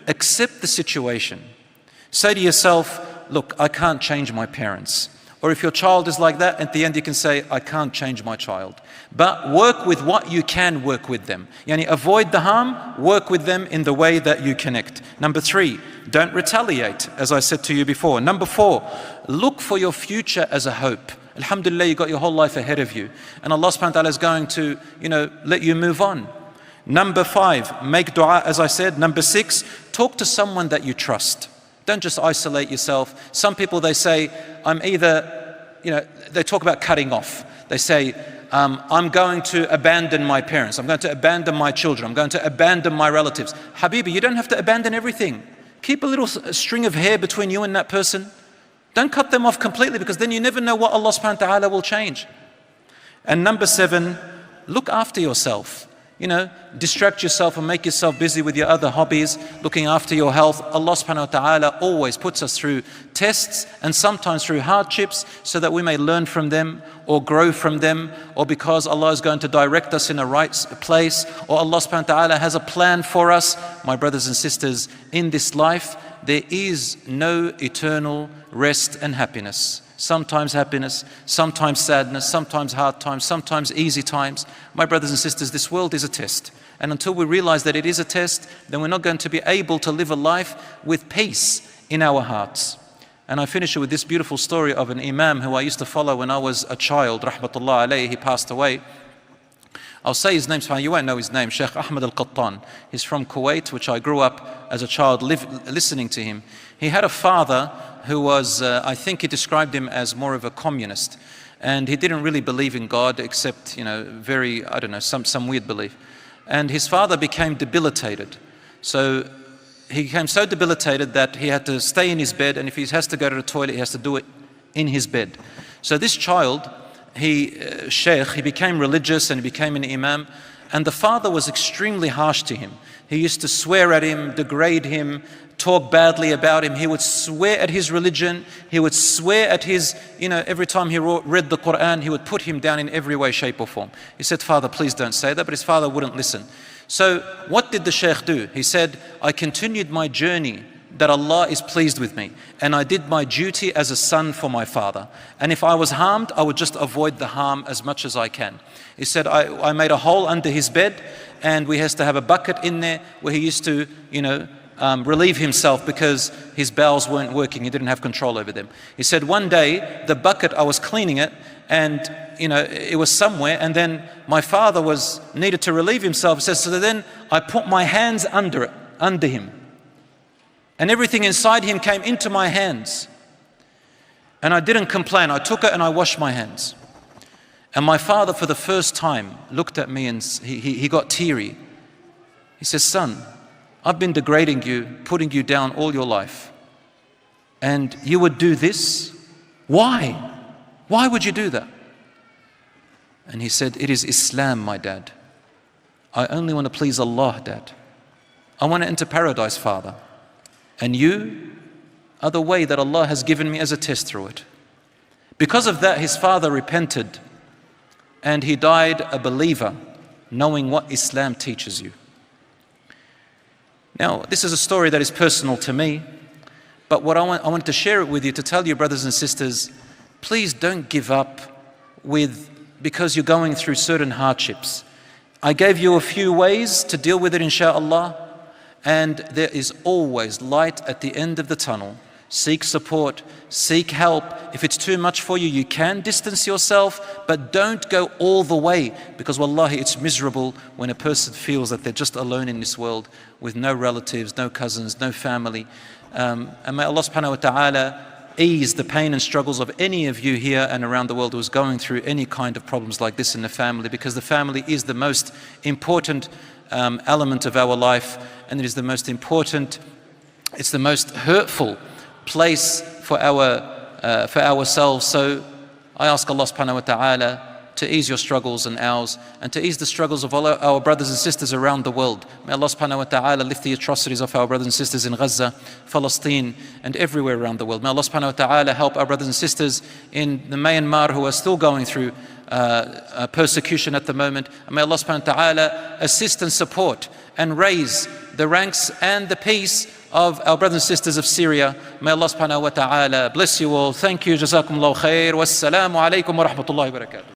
accept the situation. Say to yourself, look, I can't change my parents. Or if your child is like that, at the end you can say, I can't change my child. But work with what you can work with them. Yani avoid the harm, work with them in the way that you connect. Number 3, don't retaliate, as I said to you before. Number 4, look for your future as a hope. Alhamdulillah, you got your whole life ahead of you. And Allah subhanahu wa ta'ala is going to, let you move on. Number 5, make dua, as I said. Number 6, talk to someone that you trust. Don't just isolate yourself. Some people, they say, I'm either, they talk about cutting off. They say, I'm going to abandon my parents. I'm going to abandon my children. I'm going to abandon my relatives. Habibi, you don't have to abandon everything. Keep a little string of hair between you and that person. Don't cut them off completely, because then you never know what Allah subhanahu wa ta'ala will change. And number 7, look after yourself. Distract yourself and make yourself busy with your other hobbies, looking after your health. Allah subhanahu wa ta'ala always puts us through tests and sometimes through hardships so that we may learn from them or grow from them, or because Allah is going to direct us in a right place, or Allah subhanahu wa ta'ala has a plan for us. My brothers and sisters, in this life, there is no eternal rest and happiness. Sometimes happiness, sometimes sadness, sometimes hard times, sometimes easy times. My brothers and sisters, this world is a test. And until we realize that it is a test, then we're not going to be able to live a life with peace in our hearts. And I finish it with this beautiful story of an imam who I used to follow when I was a child, rahmatullah alayhi. He passed away. I'll say his name, you won't know his name, Sheikh Ahmed al-Qattan. He's from Kuwait, which I grew up as a child listening to him. He had a father who was, I think he described him as more of a communist. And he didn't really believe in God, except, very, I don't know, some weird belief. And his father became debilitated. So he became so debilitated that he had to stay in his bed, and if he has to go to the toilet, he has to do it in his bed. So this child, Sheikh, he became religious and he became an imam, and the father was extremely harsh to him. He used to swear at him, degrade him, talk badly about him. He would swear at his religion. He would swear at his, every time he read the Quran, he would put him down in every way, shape or form. He said, Father, please don't say that, but his father wouldn't listen. So what did the Sheikh do? He said, I continued my journey that Allah is pleased with me, and I did my duty as a son for my father. And if I was harmed, I would just avoid the harm as much as I can. He said, I made a hole under his bed, and we used to have a bucket in there where he used to, relieve himself because his bowels weren't working. He didn't have control over them. He said, one day, the bucket, I was cleaning it, and it was somewhere, and then my father needed to relieve himself. He says, so then I put my hands under him. And everything inside him came into my hands. And I didn't complain. I took it and I washed my hands. And my father, for the first time, looked at me and he got teary. He says, son, I've been degrading you, putting you down all your life. And you would do this? Why? Why would you do that? And he said, it is Islam, my dad. I only want to please Allah, Dad. I want to enter paradise, Father. And you are the way that Allah has given me as a test through it. Because of that, his father repented and he died a believer, knowing what Islam teaches you. Now, this is a story that is personal to me, but what I want to share it with you to tell you, brothers and sisters, please don't give up because you're going through certain hardships. I gave you a few ways to deal with it, inshallah, and there is always light at the end of the tunnel. Seek support, seek help. If it's too much for you, you can distance yourself, but don't go all the way, because wallahi, it's miserable when a person feels that they're just alone in this world with no relatives, no cousins, no family. And may Allah subhanahu wa ta'ala ease the pain and struggles of any of you here and around the world who is going through any kind of problems like this in the family, because the family is the most important element of our life, and it is the most important, it's the most hurtful place for ourselves. So I ask Allah subhanahu wa ta'ala to ease your struggles and ours, and to ease the struggles of all our brothers and sisters around the world. May Allah subhanahu wa ta'ala lift the atrocities of our brothers and sisters in Gaza, Palestine, and everywhere around the world. May Allah subhanahu wa ta'ala help our brothers and sisters in the Myanmar who are still going through persecution at the moment. And may Allah subhanahu wa ta'ala assist and support and raise the ranks and the peace of our brothers and sisters of Syria. May Allah subhanahu wa ta'ala bless you all. Thank you. Jazakumullahu khair. Wassalamu alaikum wa rahmatullahi wa barakatuh.